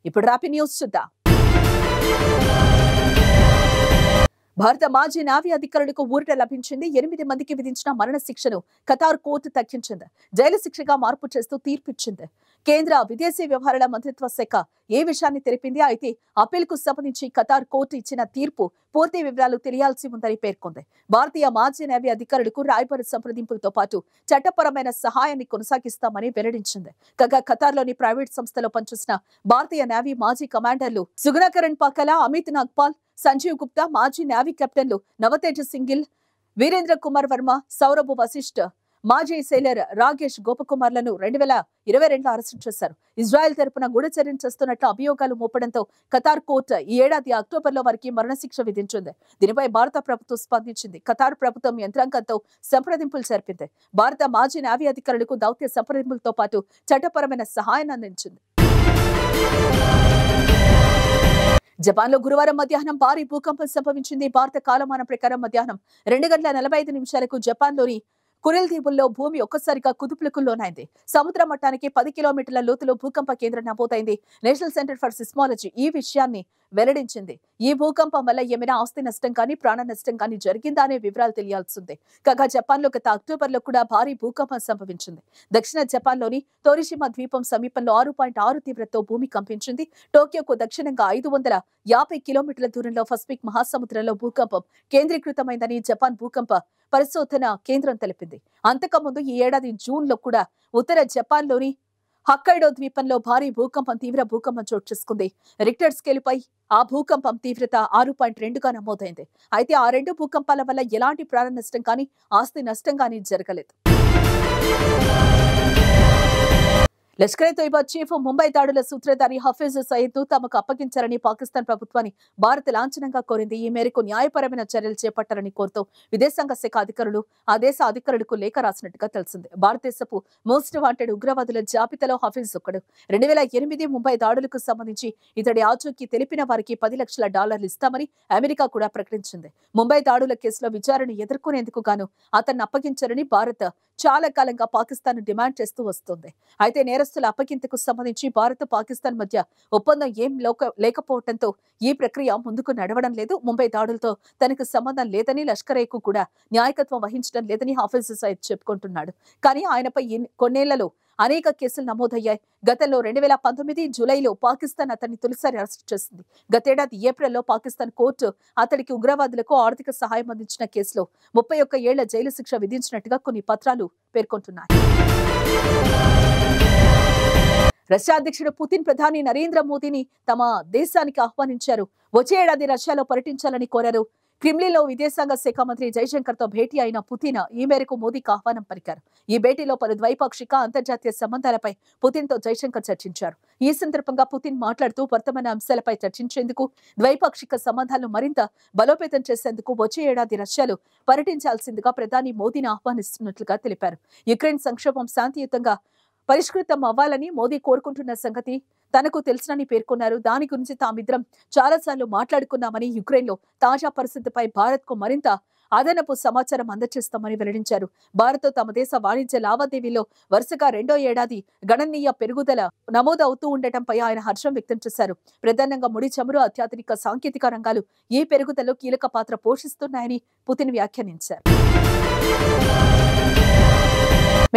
ఇప్పుడు rapid news చూద్దాం. భారత మాజీ నావీ అధికారులకు ఊరట లభించింది. 8 మందికి విధించిన మరణ శిక్షను ఖతార్ కోర్టు తగ్గించింది. జైలు శిక్షగా మార్పు చేస్తూ తీర్పిచ్చింది. కేంద్ర విదేశీ వ్యవహారాల మంత్రిత్వ శాఖ ఏ విషయాన్ని తెలిపింది. అయితే అప్పీల్కు సంబంధించి ఖతార్ కోర్టు ఇచ్చిన తీర్పు పూర్తి వివరాలు తెలియాల్సి ఉందని పేర్కొంది. భారతీయ మాజీ నేవీ అధికారులకు రాయబార సంప్రదింపులతో పాటు చట్టపరమైన సహాయాన్ని కొనసాగిస్తామని వెల్లడించింది. కాగా ఖతార్లోని ప్రైవేట్ సంస్థలో పనిచేసిన భారతీయ నేవీ మాజీ కమాండర్లు సుగుణకరణ్ పకలా, అమిత్ నాగ్పాల్, సంజీవ్ గుప్తా, మాజీ నేవీ కెప్టెన్లు నవతేజ సింగిల్, వీరేంద్ర కుమార్ వర్మ, సౌరభ్ వశిష్ఠ్, మాజీ సెయిలర్ రాగేష్ గోపకుమార్లను 2022లో అరెస్టు చేశారు. ఇజ్రాయెల్ తరపున గూఢచర్యం చేస్తున్నట్లు అభియోగాలు మోపడంతో ఖతార్ కోర్టు ఈ ఏడాది అక్టోబర్లో వారికి మరణశిక్ష విధించింది. దీనిపై భారత ప్రభుత్వం స్పందించింది. ఖతార్ ప్రభుత్వం యంత్రాంగంతో సంప్రదింపులు జరిపింది. భారత మాజీ నేవీ అధికారులకు దౌత్య సంప్రదింపులతో పాటు చట్టపరమైన సహాయాన్ని అందించింది. జపాన్లో గురువారం మధ్యాహ్నం భారీ భూకంపం సంభవించింది. భారత కాలమానం ప్రకారం మధ్యాహ్నం 2:45 జపాన్లోని కురిల్ దీవుల్లో భూమి ఒక్కసారిగా కుదుపులకు లోనైంది. సముద్ర మట్టానికి 10 కిలోమీటర్ల లోతులో భూకంప కేంద్రం నమోదైంది. నేషనల్ సెంటర్ ఫర్ సిస్మాలజీ ఈ విషయాన్ని వెల్లడించింది. ఈ భూకంపం వల్ల ఏమైనా ఆస్తి నష్టం కానీ ప్రాణ నష్టం కానీ జరిగిందా అనే వివరాలు తెలియాల్సిందే. కాగా జపాన్లో గత అక్టోబర్లో కూడా భారీ భూకంపం సంభవించింది. దక్షిణ జపాన్లోని తోరిషిమా ద్వీపం సమీపంలో 6.6 తీవ్రతతో భూమి కంపించింది. టోక్యోకు దక్షిణంగా 550 కిలోమీటర్ల దూరంలో పసిఫిక్ మహాసముద్రంలో భూకంపం కేంద్రీకృతమైందని జపాన్ భూకంప పరిశోధన కేంద్రం తెలిపింది. అంతకుముందు ఈ ఏడాది జూన్లో కూడా ఉత్తర జపాన్లోని హక్కైడో ద్వీపంలో భారీ భూకంపం తీవ్ర భూకంపం చోటు చేసుకుంది. రిక్టర్ స్కేలుపై ఆ భూకంపం తీవ్రత 6.2గా నమోదైంది. అయితే ఆ 2 భూకంపాల వల్ల ఎలాంటి ప్రాణ నష్టం కానీ ఆస్తి నష్టం కానీ జరగలేదు. లష్కర్-ఏ-తోయిబా చీఫ్ ముంబై దాడుల సూత్రధారి హఫీజ్ సయీద్ ను తమకు అప్పగించాలని పాకిస్తాన్ ప్రభుత్వాన్ని భారత్ లాంఛనంగా కోరింది. ఈ మేరకు న్యాయపరమైన చర్యలు చేపట్టాలని కోరుతూ విదేశాంగ శాఖ అధికారులు ఆ దేశ అధికారులకు లేఖ రాసినట్టుగా తెలిసింది. భారతదేశపు మోస్ట్ వాంటెడ్ ఉగ్రవాదుల జాబితాలో హఫీజ్ ఒకడు. 2008 ముంబై దాడులకు సంబంధించి ఇతడి ఆచూకీ తెలిపిన వారికి $10 లక్షల ఇస్తామని అమెరికా కూడా ప్రకటించింది. ముంబై దాడుల కేసులో విచారణ ఎదుర్కొనేందుకు గాను అతన్ని అప్పగించాలని భారత్ చాలా కాలంగా పాకిస్తాన్ డిమాండ్ చేస్తూ వస్తుంది. అయితే నేరస్తుల అప్పగింతకు సంబంధించి భారత్ పాకిస్తాన్ మధ్య ఒప్పందం ఏం లేకపోవడంతో ఈ ప్రక్రియ ముందుకు నడవడం లేదు. ముంబై దాడులతో తనకు సంబంధం లేదని, లష్కర్-ఏ-కు కూడా నాయకత్వం వహించడం లేదని హఫీజ్ సయీద్ చెప్పుకుంటున్నాడు. కానీ ఆయనపై కొన్నేళ్లలో అనేక కేసులు నమోదయ్యాయి. గతంలో 2019 జూలైలో పాకిస్తాన్ అతన్ని తొలిసారి అరెస్టు చేసింది. గతేడాది ఏప్రిల్లో పాకిస్తాన్ కోర్టు అతడికి ఉగ్రవాదులకు ఆర్థిక సహాయం అందించిన కేసులో 31 ఏళ్ల జైలు శిక్ష విధించినట్టుగా కొన్ని పత్రాలు పేర్కొంటున్నాయి. రష్యా అధ్యక్షుడు పుతిన్ ప్రధాని నరేంద్ర మోదీని తమ దేశానికి ఆహ్వానించారు. వచ్చే ఏడాది రష్యాలో పర్యటించాలని కోరారు. క్రెమ్లిన్లో విదేశాంగ శాఖ మంత్రి జైశంకర్ తో భేటీ అయిన పుతిన్ ఈ మేరకు మోదీకి ఆహ్వానం పలికారు. ఈ భేటీలో పలు ద్వైపాక్షిక అంతర్జాతీయ సంబంధాలపై పుతిన్ తో జైశంకర్ చర్చించారు. ఈ సందర్భంగా పుతిన్ మాట్లాడుతూ వర్తమాన అంశాలపై చర్చించేందుకు, ద్వైపాక్షిక సంబంధాలను మరింత బలోపేతం చేసేందుకు వచ్చే ఏడాది రష్యాలో పర్యటించాల్సిందిగా ప్రధాని మోదీని ఆహ్వానిస్తున్నట్లుగా తెలిపారు. యుక్రెయిన్ సంక్షోభం శాంతియుతంగా పరిష్కృతం అవ్వాలని మోదీ కోరుకుంటున్న సంగతి తనకు తెలుసని పేర్కొన్నారు. దాని గురించి తామిద్దరం చాలాసార్లు మాట్లాడుకున్నామని, యుక్రెయిన్లో తాజా పరిస్థితిపై భారత్కు మరింత అదనపు సమాచారం అందజేస్తామని వెల్లడించారు. భారత్ తమ దేశ వాణిజ్య లావాదేవీల్లో వరుసగా 2వ ఏడాది గణనీయ పెరుగుదల నమోదవుతూ ఉండటంపై ఆయన హర్షం వ్యక్తం చేశారు. ప్రధానంగా ముడి చమురు, అత్యాధునిక సాంకేతిక రంగాలు ఈ పెరుగుదలలో కీలక పాత్ర పోషిస్తున్నాయని పుతిన్ వ్యాఖ్యానించారు.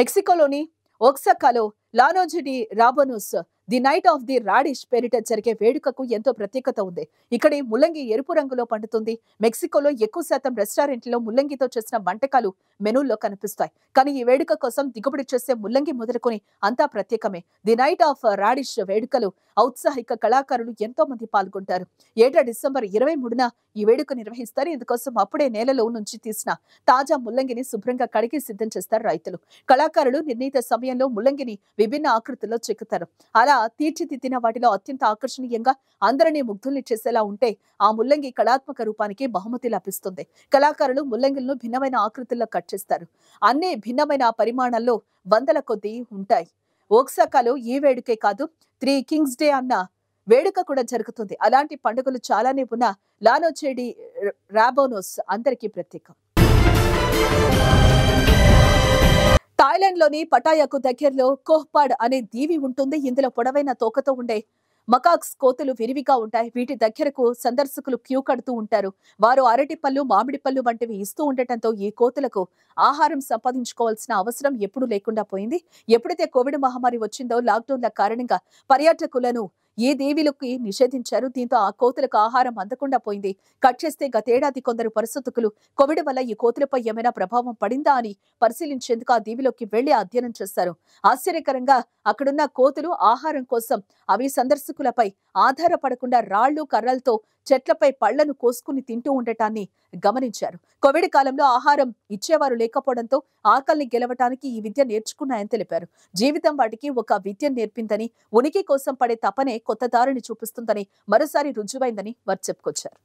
మెక్సికోలోని ఒక్సాకాలో లానోజ్ డి రాబోనోస్ the night of the radish పేరిట జరిగే వేడుకకు ఎంతో ప్రత్యేకత ఉంది. ఇక్కడి ముల్లంగి ఎరుపు రంగులో పండుతుంది. మెక్సికోలో ఎక్కువ శాతం రెస్టారెంట్లో ముల్లంగితో చేసిన వంటకాలు మెనూల్లో కనిపిస్తాయి. కానీ ఈ వేడుక కోసం దిగుబడి చేసే ముల్లంగి మొదలుకొని అంతా ప్రత్యేకమే. ది నైట్ ఆఫ్ రాడిష్ వేడుకలో ఔత్సాహిక కళాకారులు ఎంతో మంది పాల్గొంటారు. ఏటా డిసెంబర్ 23న ఈ వేడుక నిర్వహిస్తారు. ఇందుకోసం అప్పుడే నేలలో నుంచి తీసిన తాజా ముల్లంగిని శుభ్రంగా కడిగి సిద్ధం చేస్తారు రైతులు. కళాకారులు నిర్ణీత సమయంలో ముల్లంగిని విభిన్న ఆకృతుల్లో చెక్కుతారు. అలా తీర్చిదిద్దిన వాటిలో అత్యంత ఆకర్షణీయంగా అందరినీ ముగ్ధుల్ని చేసేలా ఉంటే ఆ ముల్లంగి కళాత్మక రూపానికి బహుమతి లభిస్తుంది. కళాకారులు ముల్లంగిలను భిన్నమైన ఆకృతుల్లో కట్ చేస్తారు. అన్ని భిన్నమైన పరిమాణాల్లో వందల కొద్దీ ఉంటాయి. ఓక్సాకాలో ఈ వేడుకే కాదు, 3 కింగ్స్ డే అన్న వేడుక కూడా జరుగుతుంది. అలాంటి పండుగలు చాలానే ఉన్న లానోజ్ డి రాబోనోస్ అందరికీ ప్రత్యేకం. థాయిలాండ్ లోని పటాయాకు దగ్గరలో కోహ్పాడ్ అనే దీవి ఉంటుంది. ఇందులో పొడవైన తోకతో ఉండే మకాక్స్ కోతులు విరివిగా ఉంటాయి. వీటి దగ్గరకు సందర్శకులు క్యూ కడుతూ ఉంటారు. వారు అరటి పళ్ళు, మామిడి పళ్ళు వంటివి ఇస్తూ ఉండటంతో ఈ కోతులకు ఆహారం సంపాదించుకోవాల్సిన అవసరం ఎప్పుడూ లేకుండా పోయింది. ఎప్పుడైతే కోవిడ్ మహమ్మారి వచ్చిందో లాక్డౌన్ల కారణంగా పర్యాటకులను ఏ దేవీలకి నిషేధించారు. దీంతో ఆ కోతులకు ఆహారం అందకుండా పోయింది. కట్ చేస్తే గతేడాది కొందరు పరిస్థితులు కోవిడ్ వల్ల ఈ కోతులపై ఏమైనా ప్రభావం పడిందా అని పరిశీలించేందుకు ఆ దీవిలోకి వెళ్లి అధ్యయనం చేశారు. ఆశ్చర్యకరంగా అక్కడున్న కోతులు ఆహారం కోసం అవి సందర్శకులపై ఆధారపడకుండా రాళ్లు, కర్రలతో చెట్లపై పళ్లను కోసుకుని తింటూ ఉండటాన్ని గమనించారు. కోవిడ్ కాలంలో ఆహారం ఇచ్చేవారు లేకపోవడంతో ఆకలిని గెలవటానికి ఈ విద్య నేర్చుకున్నాయని తెలిపారు. జీవితం వాటికి ఒక విద్య నేర్పిందని, ఉనికి కోసం పడే తపనే కొత్త దారిని చూపిస్తుందని మరోసారి రుజువైందని వారు చెప్పుకొచ్చారు.